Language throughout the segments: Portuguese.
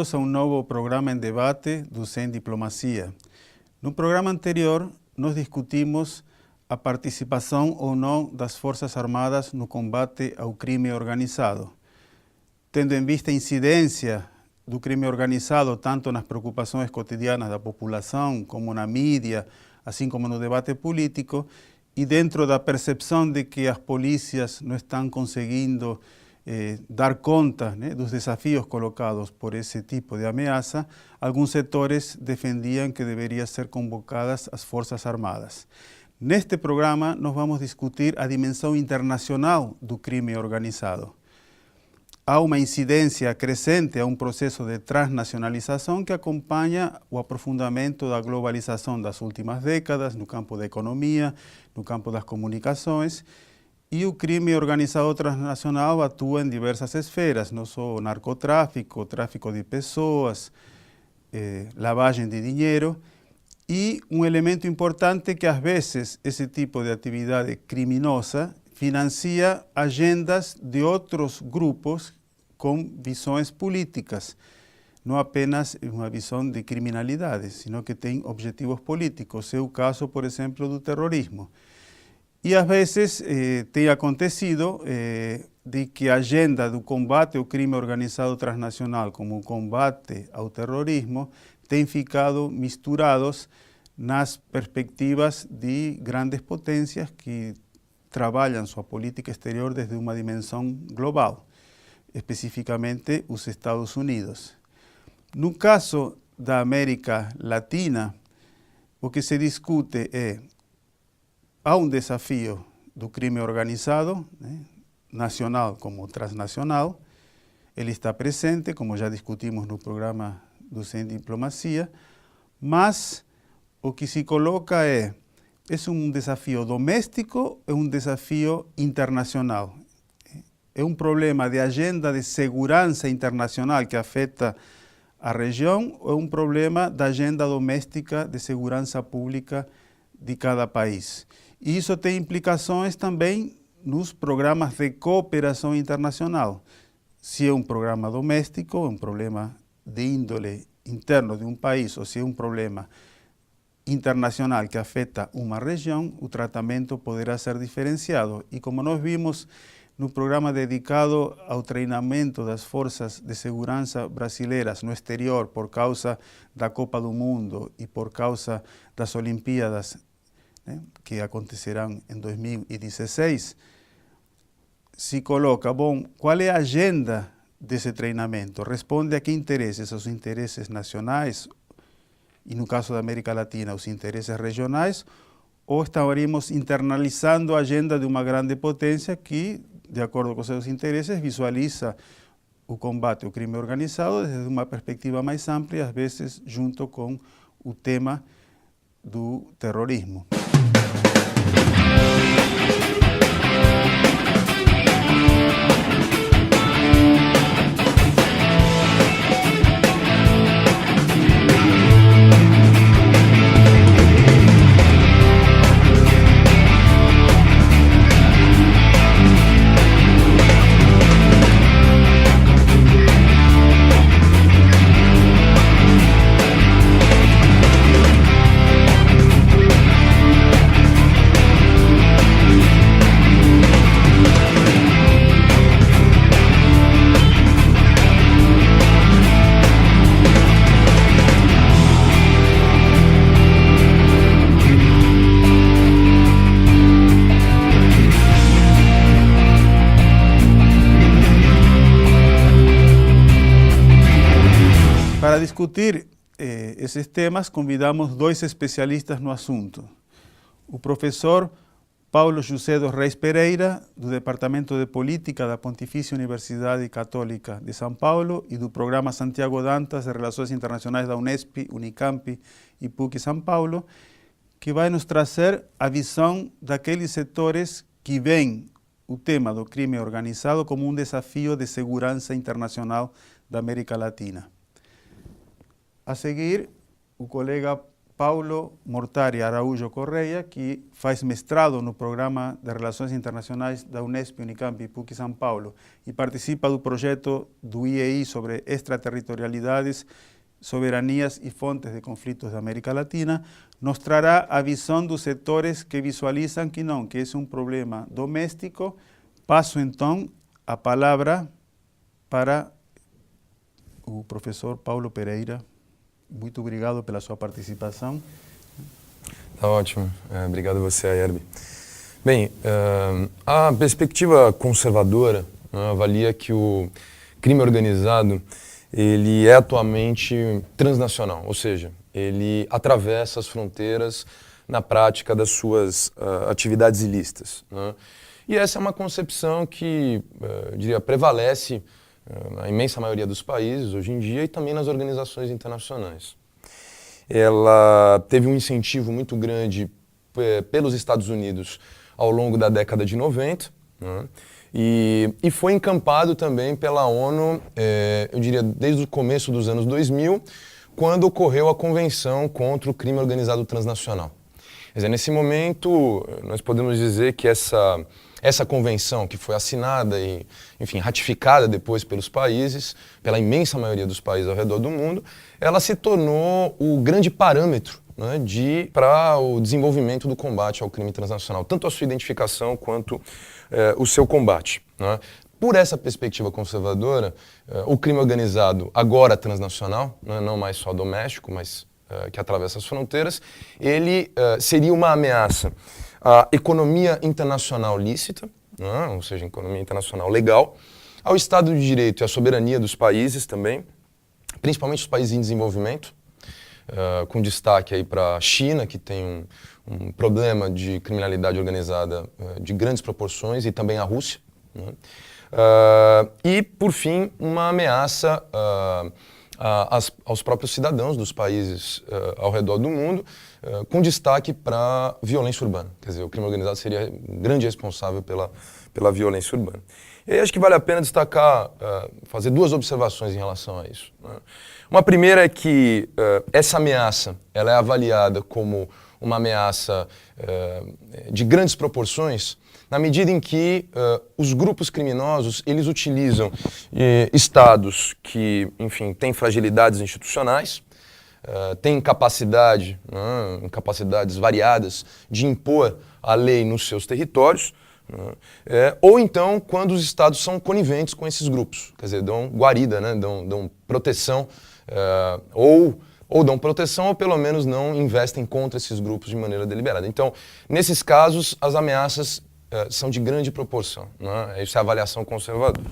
Bem-vindos a um novo programa em debate do Sem Diplomacia. No programa anterior, nós discutimos a participação ou não das Forças Armadas no combate ao crime organizado. Tendo em vista a incidência do crime organizado tanto nas preocupações cotidianas da população, como na mídia, assim como no debate político, e dentro da percepção de que as polícias não estão conseguindo dar conta dos desafios colocados por esse tipo de ameaça, alguns setores defendiam que deveriam ser convocadas as Forças Armadas. Neste programa, nós vamos discutir a dimensão internacional do crime organizado. Há uma incidência crescente, há um processo de transnacionalização que acompanha o aprofundamento da globalização das últimas décadas no campo da economia, no campo das comunicações, e o crime organizado transnacional atua em diversas esferas, não só o narcotráfico, tráfico de pessoas, lavagem de dinheiro, e um elemento importante que às vezes esse tipo de atividade criminosa financia agendas de outros grupos com visões políticas, não apenas uma visão de criminalidade, sino que tem objetivos políticos. É o caso, por exemplo, do terrorismo. E às vezes tem acontecido de que a agenda do combate ao crime organizado transnacional como o combate ao terrorismo tem ficado misturados nas perspectivas de grandes potências que trabalham sua política exterior desde uma dimensão global, especificamente os Estados Unidos. No caso da América Latina, o que se discute é: há um desafio do crime organizado, nacional como transnacional. Ele está presente, como já discutimos no programa do Sem Diplomacia, mas o que se coloca é um desafio doméstico, é um desafio internacional. É um problema de agenda de segurança internacional que afeta a região, ou é um problema da agenda doméstica de segurança pública de cada país. E isso tem implicações também nos programas de cooperação internacional. Se é um programa doméstico, é um problema de índole interno de um país, ou se é um problema internacional que afeta uma região, o tratamento poderá ser diferenciado. E como nós vimos no programa dedicado ao treinamento das forças de segurança brasileiras no exterior por causa da Copa do Mundo e por causa das Olimpíadas, que acontecerão em 2016, se coloca, bom, qual é a agenda desse treinamento? Responde a que interesses? Aos interesses nacionais, e no caso da América Latina, os interesses regionais, ou estaríamos internalizando a agenda de uma grande potência que, de acordo com seus interesses, visualiza o combate ao crime organizado desde uma perspectiva mais ampla e às vezes junto com o tema do terrorismo. Para discutir esses temas, convidamos dois especialistas no assunto. O professor Paulo José dos Reis Pereira, do Departamento de Política da Pontifícia Universidade Católica de São Paulo e do Programa Santiago Dantas de Relações Internacionais da Unesp, Unicamp e PUC São Paulo, que vai nos trazer a visão daqueles setores que veem o tema do crime organizado como um desafio de segurança internacional da América Latina. A seguir, o colega Paulo Mortari Araújo Correia, que faz mestrado no Programa de Relações Internacionais da Unesp, Unicamp e PUC São Paulo e participa do projeto do IEI sobre extraterritorialidades, soberanias e fontes de conflitos da América Latina, nos trará a visão dos setores que visualizam que não, que esse é um problema doméstico. Passo então a palavra para o professor Paulo Pereira. Muito obrigado pela sua participação. Tá ótimo. Obrigado a você, Ayerbe. Bem, a perspectiva conservadora avalia que o crime organizado ele é atualmente transnacional, ou seja, ele atravessa as fronteiras na prática das suas atividades ilícitas, né? E essa é uma concepção que, eu diria, prevalece na imensa maioria dos países hoje em dia e também nas organizações internacionais. Ela teve um incentivo muito grande pelos Estados Unidos ao longo da década de 90, né? E foi encampado também pela ONU, eu diria, desde o começo dos anos 2000, quando ocorreu a Convenção contra o Crime Organizado Transnacional. Quer dizer, nesse momento, nós podemos dizer que essa convenção, que foi assinada e, enfim, ratificada depois pelos países, pela imensa maioria dos países ao redor do mundo, ela se tornou o grande parâmetro, né, para o desenvolvimento do combate ao crime transnacional, tanto a sua identificação quanto o seu combate, né? Por essa perspectiva conservadora, o crime organizado, agora transnacional, né, não mais só doméstico, mas que atravessa as fronteiras, ele seria uma ameaça à economia internacional lícita, né, ou seja, economia internacional legal, ao Estado de Direito e à soberania dos países também, principalmente os países em desenvolvimento, com destaque aí para a China, que tem um problema de criminalidade organizada de grandes proporções, e também a Rússia, né? E, por fim, uma ameaça aos próprios cidadãos dos países ao redor do mundo, com destaque para violência urbana. Quer dizer, o crime organizado seria grande responsável pela violência urbana. E aí acho que vale a pena destacar, fazer duas observações em relação a isso, né? Uma primeira é que essa ameaça ela é avaliada como uma ameaça de grandes proporções, na medida em que os grupos criminosos eles utilizam estados que, enfim, têm fragilidades institucionais, têm capacidade, né, capacidades variadas de impor a lei nos seus territórios, né, ou então quando os estados são coniventes com esses grupos, quer dizer, dão guarida, né, dão proteção, ou dão proteção ou pelo menos não investem contra esses grupos de maneira deliberada. Então, nesses casos, as ameaças são de grande proporção, né? Isso é a avaliação conservadora.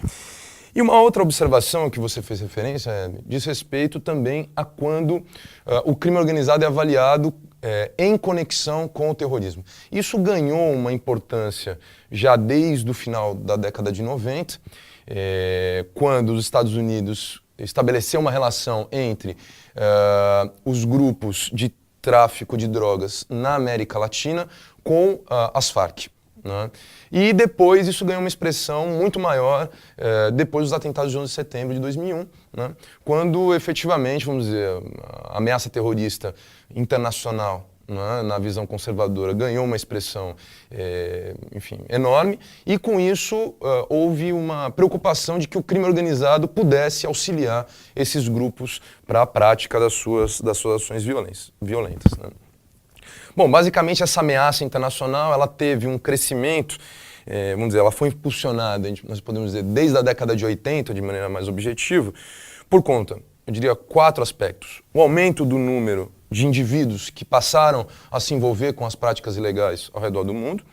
E uma outra observação que você fez referência diz respeito também a quando o crime organizado é avaliado em conexão com o terrorismo. Isso ganhou uma importância já desde o final da década de 90, quando os Estados Unidos estabeleceu uma relação entre os grupos de tráfico de drogas na América Latina com as Farc, né? E depois isso ganhou uma expressão muito maior depois dos atentados de 11 de setembro de 2001, né? Quando efetivamente, vamos dizer, a ameaça terrorista internacional, né, na visão conservadora, ganhou uma expressão, enfim, enorme, e com isso houve uma preocupação de que o crime organizado pudesse auxiliar esses grupos para a prática das suas ações violentas, né? Bom, basicamente essa ameaça internacional ela teve um crescimento, vamos dizer, ela foi impulsionada, nós podemos dizer, desde a década de 80, de maneira mais objetiva, por conta, eu diria, 4 aspectos. O aumento do número de indivíduos que passaram a se envolver com as práticas ilegais ao redor do mundo,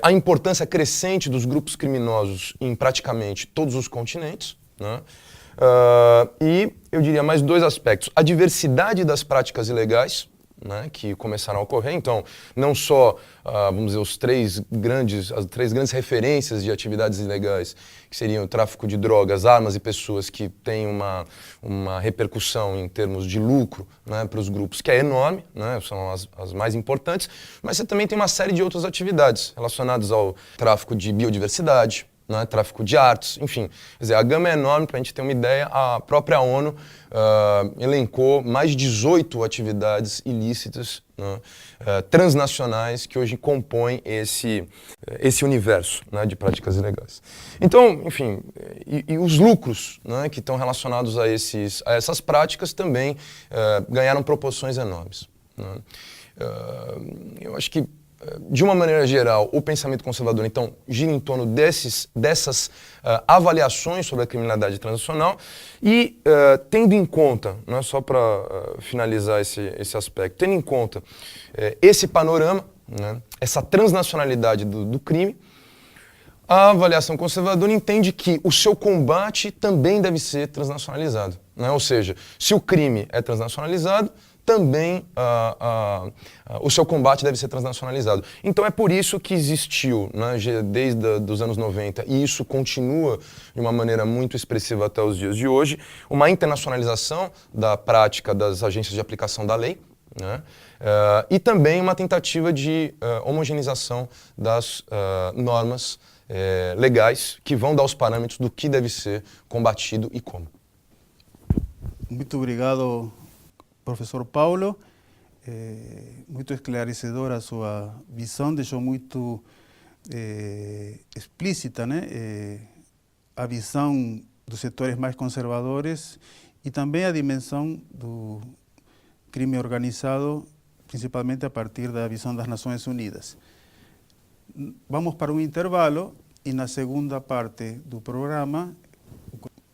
a importância crescente dos grupos criminosos em praticamente todos os continentes, né? E eu diria mais 2 aspectos. A diversidade das práticas ilegais, né, que começaram a ocorrer. Então, não só, vamos dizer, as 3 grandes referências de atividades ilegais, que seriam o tráfico de drogas, armas e pessoas, que têm uma repercussão em termos de lucro, né, para os grupos, que é enorme, né, são as mais importantes, mas você também tem uma série de outras atividades relacionadas ao tráfico de biodiversidade, né, tráfico de artes, enfim. Quer dizer, a gama é enorme. Para a gente ter uma ideia, a própria ONU elencou mais de 18 atividades ilícitas, né, transnacionais que hoje compõem esse universo, né, de práticas ilegais. Então, enfim, e os lucros, né, que estão relacionados a essas práticas também ganharam proporções enormes, né. Eu acho que, de uma maneira geral, o pensamento conservador, então, gira em torno dessas avaliações sobre a criminalidade transnacional e, tendo em conta, não é só para finalizar esse aspecto, tendo em conta esse panorama, né, essa transnacionalidade do crime, a avaliação conservadora entende que o seu combate também deve ser transnacionalizado, né? Ou seja, se o crime é transnacionalizado, também o seu combate deve ser transnacionalizado. Então é por isso que existiu, né, desde os anos 90, e isso continua de uma maneira muito expressiva até os dias de hoje, uma internacionalização da prática das agências de aplicação da lei, né, e também uma tentativa de homogeneização das normas legais que vão dar os parâmetros do que deve ser combatido e como. Muito obrigado, professor Paulo. Muito esclarecedora a sua visão, deixou muito explícita, né, a visão dos setores mais conservadores e também a dimensão do crime organizado, principalmente a partir da visão das Nações Unidas. Vamos para um intervalo e na segunda parte do programa,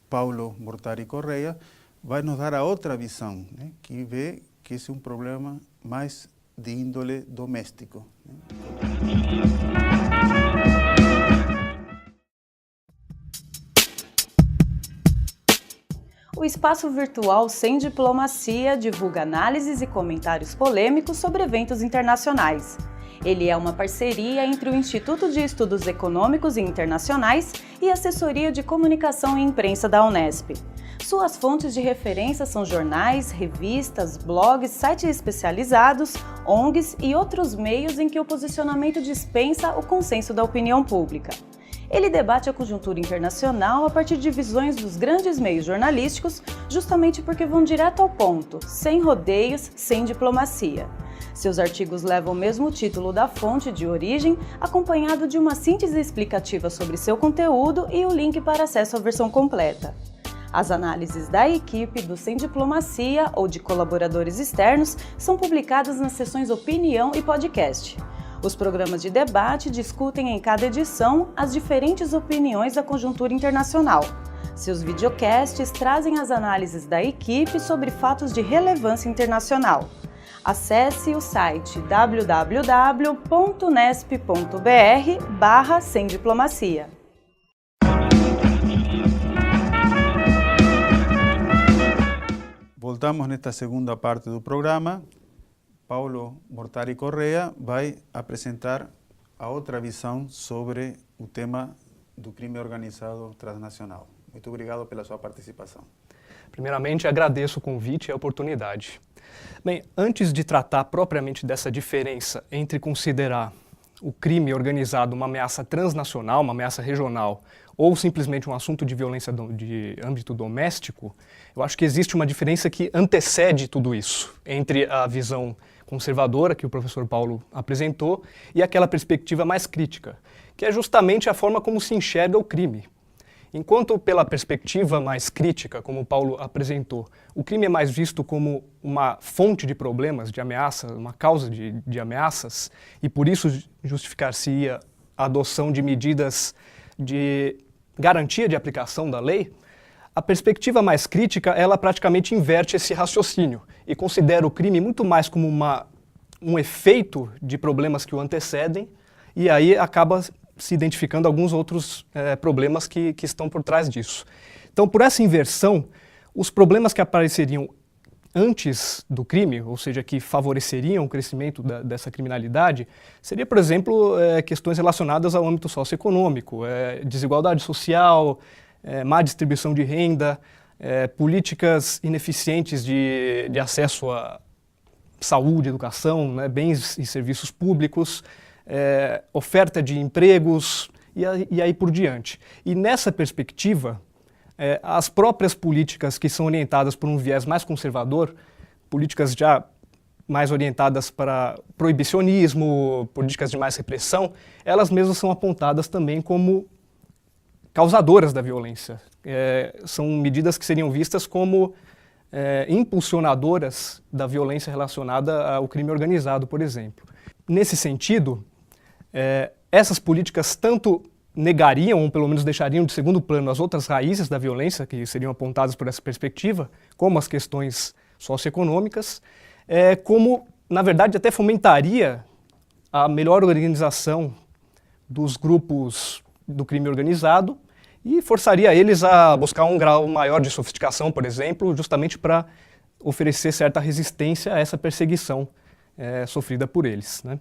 Paulo Mortari Correia vai nos dar a outra visão, né, que vê que esse é um problema mais de índole doméstico, né? O espaço virtual Sem Diplomacia divulga análises e comentários polêmicos sobre eventos internacionais. Ele é uma parceria entre o Instituto de Estudos Econômicos e Internacionais e a Assessoria de Comunicação e Imprensa da Unesp. Suas fontes de referência são jornais, revistas, blogs, sites especializados, ONGs e outros meios em que o posicionamento dispensa o consenso da opinião pública. Ele debate a conjuntura internacional a partir de visões dos grandes meios jornalísticos, justamente porque vão direto ao ponto, sem rodeios, sem diplomacia. Seus artigos levam o mesmo título da fonte de origem, acompanhado de uma síntese explicativa sobre seu conteúdo e o link para acesso à versão completa. As análises da equipe do Sem Diplomacia ou de colaboradores externos são publicadas nas seções Opinião e Podcast. Os programas de debate discutem em cada edição as diferentes opiniões da conjuntura internacional. Seus videocasts trazem as análises da equipe sobre fatos de relevância internacional. Acesse o site www.unesp.br/semdiplomacia. Voltamos nesta segunda parte do programa. Paulo Mortari Correia vai apresentar a outra visão sobre o tema do crime organizado transnacional. Muito obrigado pela sua participação. Primeiramente, agradeço o convite e a oportunidade. Bem, antes de tratar propriamente dessa diferença entre considerar o crime organizado uma ameaça transnacional, uma ameaça regional, ou simplesmente um assunto de violência de âmbito doméstico, eu acho que existe uma diferença que antecede tudo isso, entre a visão conservadora que o professor Paulo apresentou e aquela perspectiva mais crítica, que é justamente a forma como se enxerga o crime. Enquanto pela perspectiva mais crítica, como o Paulo apresentou, o crime é mais visto como uma fonte de problemas, de ameaças, uma causa de ameaças, e por isso justificar-se-ia a adoção de medidas de garantia de aplicação da lei, a perspectiva mais crítica, ela praticamente inverte esse raciocínio e considera o crime muito mais como um efeito de problemas que o antecedem, e aí acaba se identificando alguns outros problemas que estão por trás disso. Então, por essa inversão, os problemas que apareceriam antes do crime, ou seja, que favoreceriam o crescimento dessa criminalidade, seria, por exemplo, questões relacionadas ao âmbito socioeconômico, desigualdade social, má distribuição de renda, políticas ineficientes de acesso à saúde, educação, né, bens e serviços públicos, oferta de empregos e aí por diante. E nessa perspectiva, as próprias políticas que são orientadas por um viés mais conservador, políticas já mais orientadas para proibicionismo, políticas de mais repressão, elas mesmas são apontadas também como causadoras da violência. São medidas que seriam vistas como impulsionadoras da violência relacionada ao crime organizado, por exemplo. Nesse sentido, essas políticas tanto negariam, ou pelo menos deixariam de segundo plano, as outras raízes da violência, que seriam apontadas por essa perspectiva, como as questões socioeconômicas, como, na verdade, até fomentaria a melhor organização dos grupos do crime organizado e forçaria eles a buscar um grau maior de sofisticação, por exemplo, justamente para oferecer certa resistência a essa perseguição sofrida por eles, né?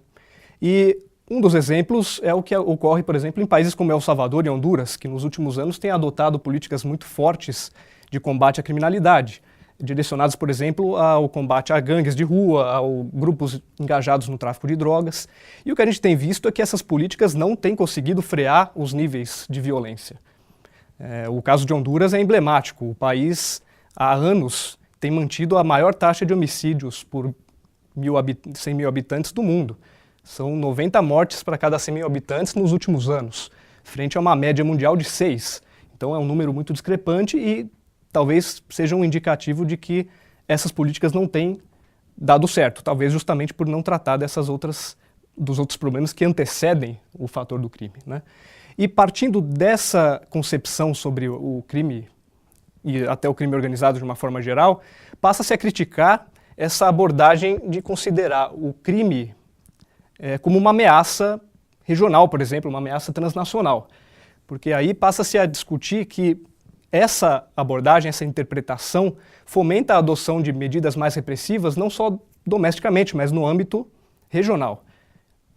E um dos exemplos é o que ocorre, por exemplo, em países como El Salvador e Honduras, que nos últimos anos têm adotado políticas muito fortes de combate à criminalidade, direcionados, por exemplo, ao combate a gangues de rua, a grupos engajados no tráfico de drogas. E o que a gente tem visto é que essas políticas não têm conseguido frear os níveis de violência. O caso de Honduras é emblemático. O país, há anos, tem mantido a maior taxa de homicídios por 100 mil habitantes do mundo. São 90 mortes para cada 100 mil habitantes nos últimos anos, frente a uma média mundial de 6. Então é um número muito discrepante e talvez seja um indicativo de que essas políticas não têm dado certo, talvez justamente por não tratar dos outros problemas que antecedem o fator do crime, né? E partindo dessa concepção sobre o crime e até o crime organizado de uma forma geral, passa-se a criticar essa abordagem de considerar o crime como uma ameaça regional, por exemplo, uma ameaça transnacional. Porque aí passa-se a discutir que essa abordagem, essa interpretação, fomenta a adoção de medidas mais repressivas, não só domesticamente, mas no âmbito regional.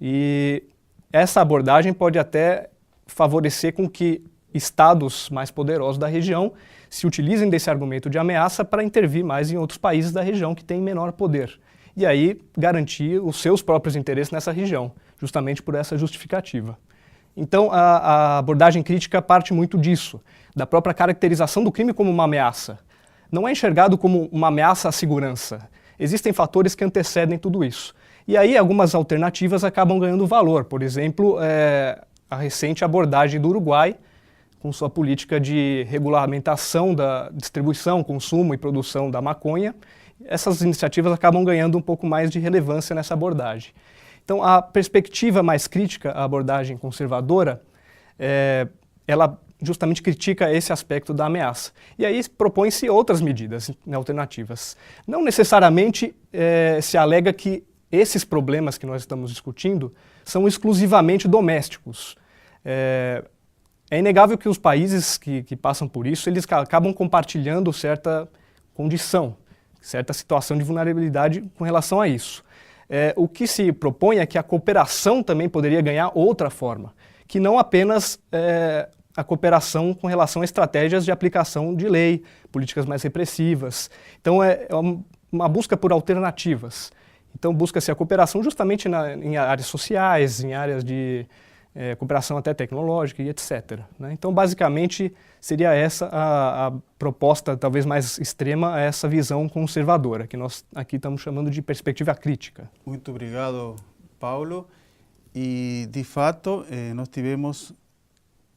E essa abordagem pode até favorecer com que estados mais poderosos da região se utilizem desse argumento de ameaça para intervir mais em outros países da região que têm menor poder. E aí garantir os seus próprios interesses nessa região, justamente por essa justificativa. Então, a abordagem crítica parte muito disso, da própria caracterização do crime como uma ameaça. Não é enxergado como uma ameaça à segurança. Existem fatores que antecedem tudo isso. E aí algumas alternativas acabam ganhando valor. Por exemplo, a recente abordagem do Uruguai, com sua política de regulamentação da distribuição, consumo e produção da maconha. Essas iniciativas acabam ganhando um pouco mais de relevância nessa abordagem. Então, a perspectiva mais crítica à abordagem conservadora, ela justamente critica esse aspecto da ameaça. E aí propõe-se outras medidas alternativas. Não necessariamente se alega que esses problemas que nós estamos discutindo são exclusivamente domésticos. É inegável que os países que passam por isso, eles acabam compartilhando certa condição, certa situação de vulnerabilidade com relação a isso. O que se propõe é que a cooperação também poderia ganhar outra forma, que não apenas a cooperação com relação a estratégias de aplicação de lei, políticas mais repressivas. Então é uma busca por alternativas. Então busca-se a cooperação justamente em áreas sociais, em áreas de cooperação até tecnológica e etc. Né? Então basicamente seria essa a proposta talvez mais extrema a essa visão conservadora, que nós aqui estamos chamando de perspectiva crítica. Muito obrigado, Paulo. E de fato nós tivemos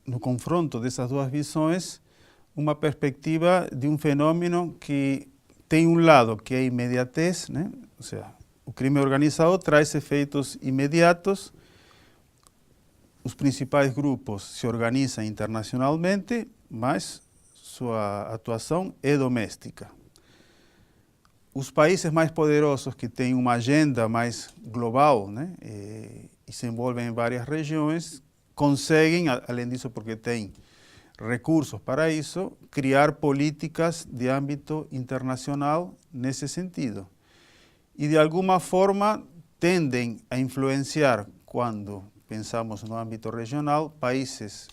no confronto dessas duas visões uma perspectiva de um fenômeno que tem um lado que é a imediatez, né? Ou seja, o crime organizado traz efeitos imediatos. Os principais grupos se organizam internacionalmente, mas sua atuação é doméstica. Os países mais poderosos que têm uma agenda mais global, né, e se envolvem em várias regiões, conseguem, além disso porque têm recursos para isso, criar políticas de âmbito internacional nesse sentido. E de alguma forma tendem a influenciar, quando pensamos no âmbito regional, países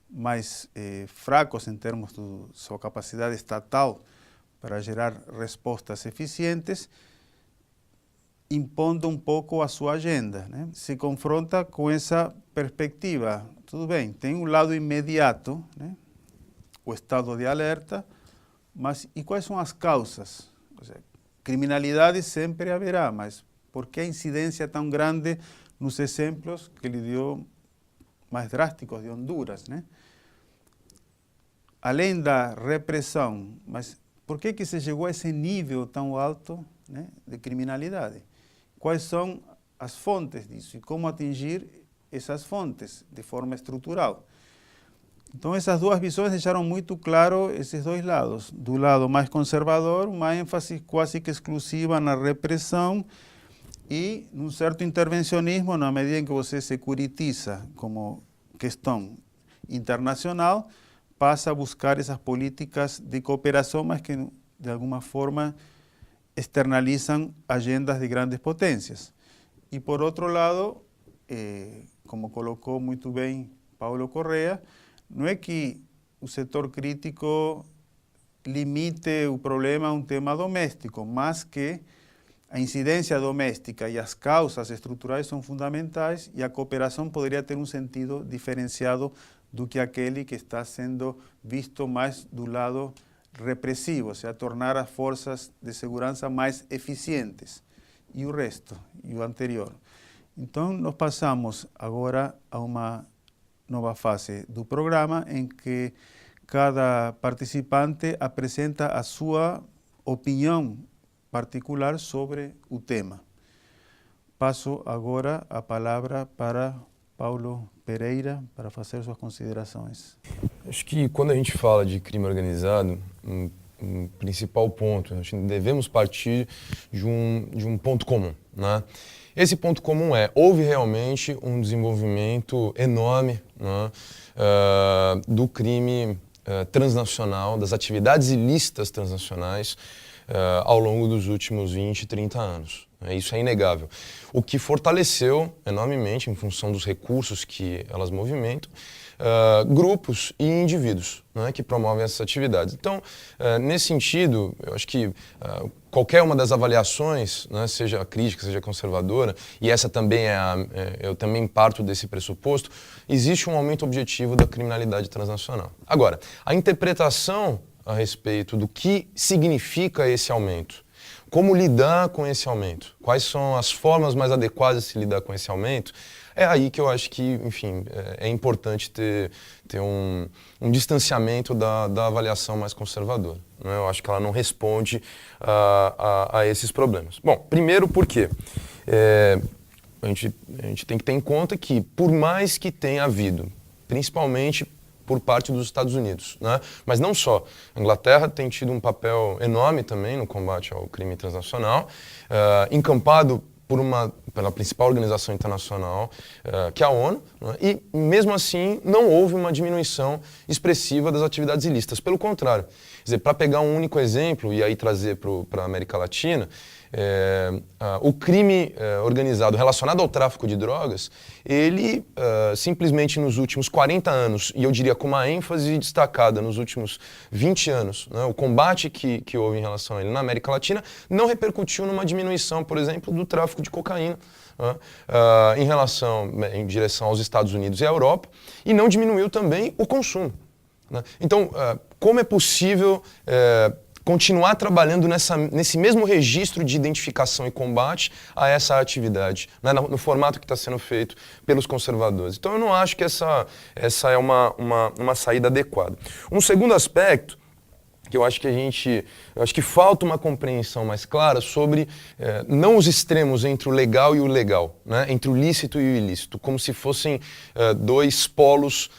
mais fracos em termos de sua capacidade estatal para gerar respostas eficientes impondo um pouco a sua agenda, né? Se confronta com essa perspectiva. Tudo bem, tem um lado imediato, né? O estado de alerta, mas e quais são as causas? Ou seja, criminalidade sempre haverá, mas por que a incidência tão grande nos exemplos que ele deu mais drásticos de Honduras, né? Além da repressão, mas por que se chegou a esse nível tão alto, né, de criminalidade? Quais são as fontes disso e como atingir essas fontes de forma estrutural? Então, essas duas visões deixaram muito claro esses dois lados. Do lado mais conservador, uma ênfase quase que exclusiva na repressão e num certo intervencionismo, na medida em que você securitiza como questão internacional, passa a buscar essas políticas de cooperação, mas que, de alguma forma, externalizam agendas de grandes potências. E, por outro lado, como colocou muito bem Paulo Correa, não é que o setor crítico limite o problema a um tema doméstico, mas que a incidência doméstica e as causas estruturais são fundamentais e a cooperação poderia ter um sentido diferenciado do que aquele que está sendo visto mais do lado repressivo, ou seja, tornar as forças de segurança mais eficientes. E o resto, e o anterior. Então, nós passamos agora a uma nova fase do programa em que cada participante apresenta a sua opinião particular sobre o tema. Passo agora a palavra para Paulo Pereira para fazer suas considerações. Acho que quando a gente fala de crime organizado, um principal ponto, acho que devemos partir de um ponto comum, né? Esse ponto comum houve realmente um desenvolvimento enorme, né, do crime transnacional, das atividades ilícitas transnacionais ao longo dos últimos 20, 30 anos. Isso é inegável. O que fortaleceu enormemente, em função dos recursos que elas movimentam, grupos e indivíduos, né, que promovem essas atividades. Então, nesse sentido, eu acho que qualquer uma das avaliações, né, seja crítica, seja conservadora, e essa também eu também parto desse pressuposto, existe um aumento objetivo da criminalidade transnacional. Agora, a interpretação a respeito do que significa esse aumento, como lidar com esse aumento, quais são as formas mais adequadas de se lidar com esse aumento, é aí que eu acho que, enfim, é importante ter um distanciamento da avaliação mais conservadora, né? Eu acho que ela não responde a esses problemas. Bom, primeiro porque a gente tem que ter em conta que, por mais que tenha havido, principalmente por parte dos Estados Unidos, né? Mas não só. A Inglaterra tem tido um papel enorme também no combate ao crime transnacional, encampado pela principal organização internacional, que é a ONU, né? E mesmo assim não houve uma diminuição expressiva das atividades ilícitas. Pelo contrário, quer dizer, para pegar um único exemplo e aí trazer para a América Latina, o crime organizado relacionado ao tráfico de drogas, ele simplesmente nos últimos 40 anos, e eu diria com uma ênfase destacada nos últimos 20 anos, né, o combate que houve em relação a ele na América Latina não repercutiu numa diminuição, por exemplo, do tráfico de cocaína, né, em direção aos Estados Unidos e à Europa, e não diminuiu também o consumo, né? Então, como é possível continuar trabalhando nesse mesmo registro de identificação e combate a essa atividade, né, no formato que está sendo feito pelos conservadores? Então eu não acho que essa é uma saída adequada. Um segundo aspecto, que eu acho que falta uma compreensão mais clara sobre não os extremos entre o legal e o legal, né, entre o lícito e o ilícito, como se fossem dois polos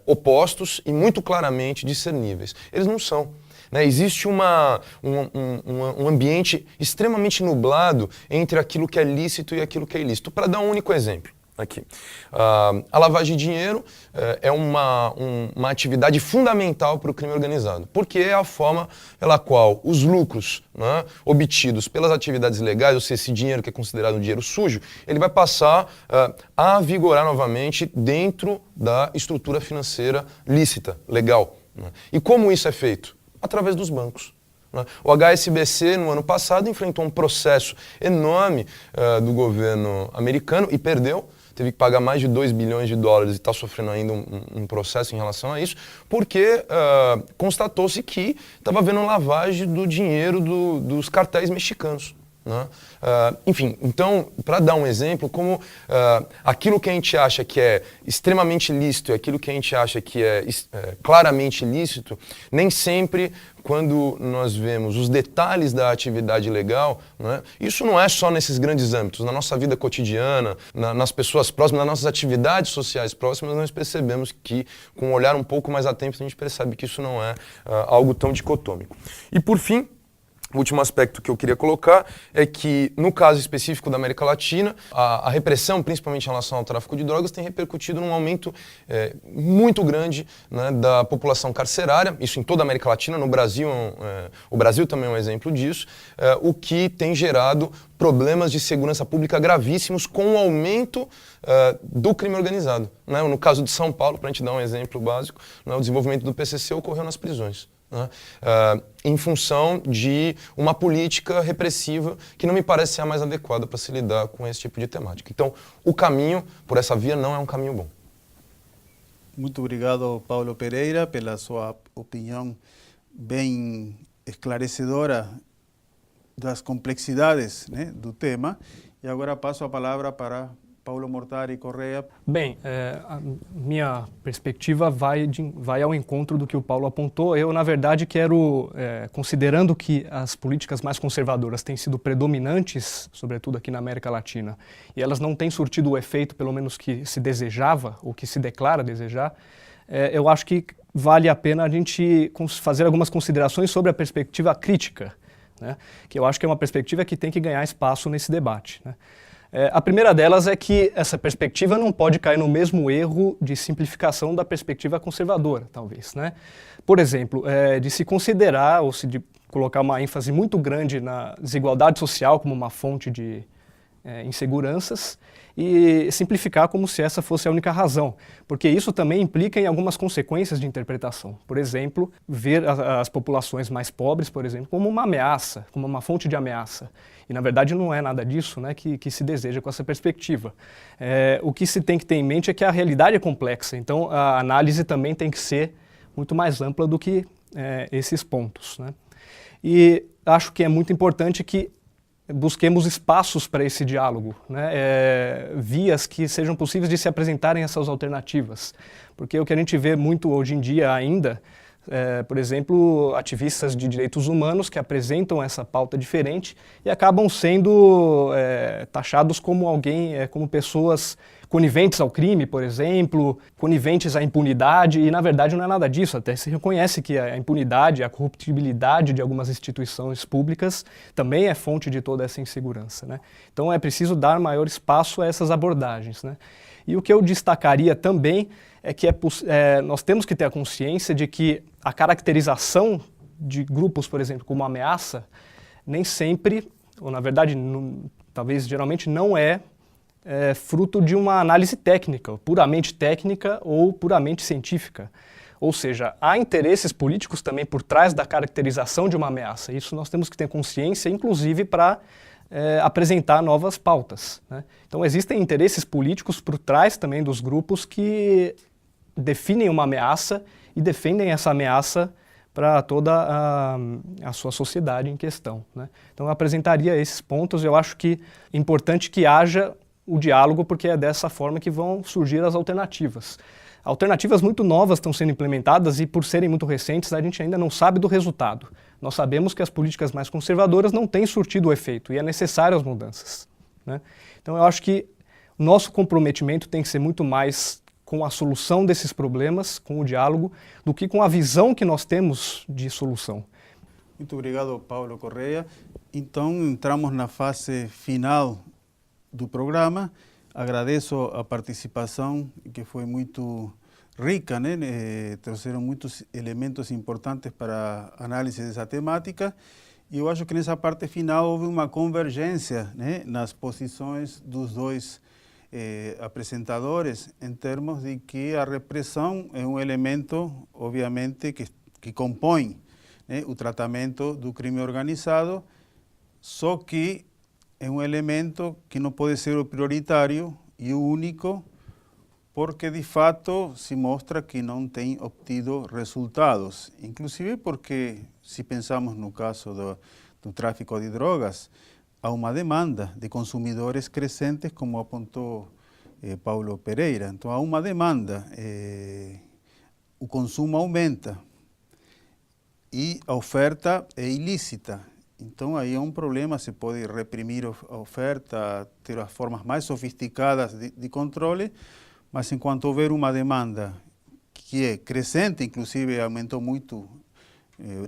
opostos e muito claramente discerníveis. Eles não são. Né, existe um ambiente extremamente nublado entre aquilo que é lícito e aquilo que é ilícito. Para dar um único exemplo aqui. A lavagem de dinheiro é uma atividade fundamental para o crime organizado, porque é a forma pela qual os lucros, né, obtidos pelas atividades ilegais, ou seja, esse dinheiro que é considerado um dinheiro sujo, ele vai passar a vigorar novamente dentro da estrutura financeira lícita, legal. Né? E como isso é feito? Através dos bancos. né? O HSBC, no ano passado, enfrentou um processo enorme do governo americano e perdeu. Teve que pagar mais de 2 bilhões de dólares e está sofrendo ainda um processo em relação a isso, porque constatou-se que estava havendo lavagem do dinheiro dos cartéis mexicanos. Né? Enfim, então, para dar um exemplo, como aquilo que a gente acha que é extremamente lícito e aquilo que a gente acha que é claramente ilícito, nem sempre, quando nós vemos os detalhes da atividade legal, né, isso não é só nesses grandes âmbitos, na nossa vida cotidiana, nas pessoas próximas, nas nossas atividades sociais próximas, nós percebemos que, com um olhar um pouco mais atento, a gente percebe que isso não é algo tão dicotômico. E, por fim, o último aspecto que eu queria colocar é que, no caso específico da América Latina, a repressão, principalmente em relação ao tráfico de drogas, tem repercutido num aumento muito grande, né, da população carcerária, isso em toda a América Latina, no Brasil, o Brasil também é um exemplo disso, o que tem gerado problemas de segurança pública gravíssimos com o aumento do crime organizado. Né? No caso de São Paulo, para a gente dar um exemplo básico, né, o desenvolvimento do PCC ocorreu nas prisões. Né? Em função de uma política repressiva que não me parece ser a mais adequada para se lidar com esse tipo de temática. Então, o caminho por essa via não é um caminho bom. Muito obrigado, Paulo Pereira, pela sua opinião bem esclarecedora das complexidades, né, do tema. E agora passo a palavra para Paulo Mortari Correa. Bem, a minha perspectiva vai ao encontro do que o Paulo apontou. Eu, na verdade, quero, considerando que as políticas mais conservadoras têm sido predominantes, sobretudo aqui na América Latina, e elas não têm surtido o efeito, pelo menos que se desejava, ou que se declara desejar, eu acho que vale a pena a gente fazer algumas considerações sobre a perspectiva crítica, né? Que eu acho que é uma perspectiva que tem que ganhar espaço nesse debate, né? A primeira delas é que essa perspectiva não pode cair no mesmo erro de simplificação da perspectiva conservadora, talvez, né? Por exemplo, de se considerar ou de colocar uma ênfase muito grande na desigualdade social como uma fonte de inseguranças e simplificar como se essa fosse a única razão, porque isso também implica em algumas consequências de interpretação. Por exemplo, ver as populações mais pobres, por exemplo, como uma ameaça, como uma fonte de ameaça. E, na verdade, não é nada disso, né, que se deseja com essa perspectiva. O que se tem que ter em mente é que a realidade é complexa, então a análise também tem que ser muito mais ampla do que esses pontos, né? E acho que é muito importante que busquemos espaços para esse diálogo, né? Vias que sejam possíveis de se apresentarem essas alternativas. Porque o que a gente vê muito hoje em dia ainda, por exemplo, ativistas de direitos humanos que apresentam essa pauta diferente e acabam sendo taxados como como pessoas coniventes ao crime, por exemplo, coniventes à impunidade, e na verdade não é nada disso. Até se reconhece que a impunidade, a corruptibilidade de algumas instituições públicas também é fonte de toda essa insegurança, né? Então é preciso dar maior espaço a essas abordagens, né? E o que eu destacaria também é que nós temos que ter a consciência de que a caracterização de grupos, por exemplo, como ameaça, nem sempre, ou na verdade, talvez geralmente não é fruto de uma análise técnica, puramente técnica ou puramente científica. Ou seja, há interesses políticos também por trás da caracterização de uma ameaça. Isso nós temos que ter consciência, inclusive para apresentar novas pautas, né? Então existem interesses políticos por trás também dos grupos que definem uma ameaça e defendem essa ameaça para toda a sua sociedade em questão, né? Então eu apresentaria esses pontos. Eu acho que é importante que haja o diálogo, porque é dessa forma que vão surgir as alternativas. Alternativas muito novas estão sendo implementadas e, por serem muito recentes, a gente ainda não sabe do resultado. Nós sabemos que as políticas mais conservadoras não têm surtido o efeito e é necessário as mudanças, né? Então eu acho que o nosso comprometimento tem que ser muito mais com a solução desses problemas, com o diálogo, do que com a visão que nós temos de solução. Muito obrigado, Paulo Correa. Então entramos na fase final do programa. Agradeço a participação, que foi muito rica, né? Trouxeram muitos elementos importantes para a análise dessa temática. E eu acho que nessa parte final houve uma convergência, né, nas posições dos dois apresentadores, em termos de que a repressão é um elemento, obviamente, que compõe, o tratamento do crime organizado, só que é um elemento que não pode ser o prioritário e o único, porque de fato se mostra que não tem obtido resultados. Inclusive porque, se pensamos no caso do tráfico de drogas, há uma demanda de consumidores crescentes, como apontou Paulo Pereira. Então há uma demanda, o consumo aumenta e a oferta é ilícita. Então aí é um problema, se pode reprimir a oferta, ter as formas mais sofisticadas de controle, mas enquanto houver uma demanda que é crescente, inclusive aumentou muito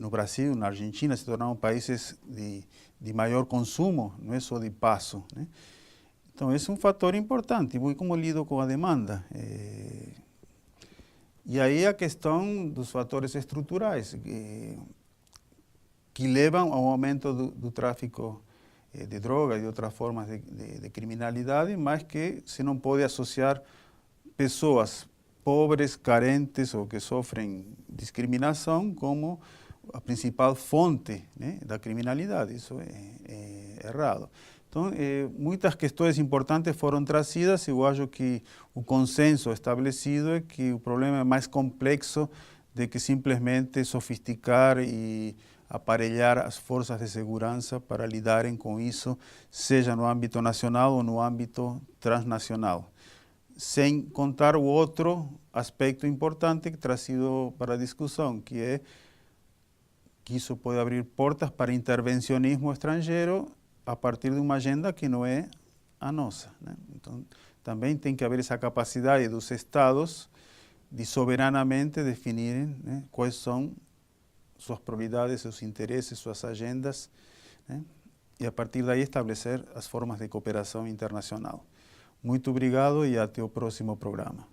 no Brasil, na Argentina, se tornaram países de maior consumo, não é só de passo, né? Então esse é um fator importante, como lido com a demanda. E aí a questão dos fatores estruturais, que levam ao aumento do tráfico de drogas e outras formas de criminalidade, mas que se não pode associar pessoas pobres, carentes ou que sofrem discriminação como a principal fonte, né, da criminalidade. Isso é errado. Então, muitas questões importantes foram trazidas e eu acho que o consenso estabelecido é que o problema é mais complexo do que simplesmente sofisticar e aparelhar as forças de segurança para lidarem com isso, seja no âmbito nacional ou no âmbito transnacional. Sem contar o outro aspecto importante que trazido para a discussão, que é que isso pode abrir portas para intervencionismo estrangeiro a partir de uma agenda que não é a nossa, né? Então, também tem que haver essa capacidade dos Estados de soberanamente definirem, né, quais são suas prioridades, seus interesses, suas agendas, né? E a partir daí estabelecer as formas de cooperação internacional. Muito obrigado e até o próximo programa.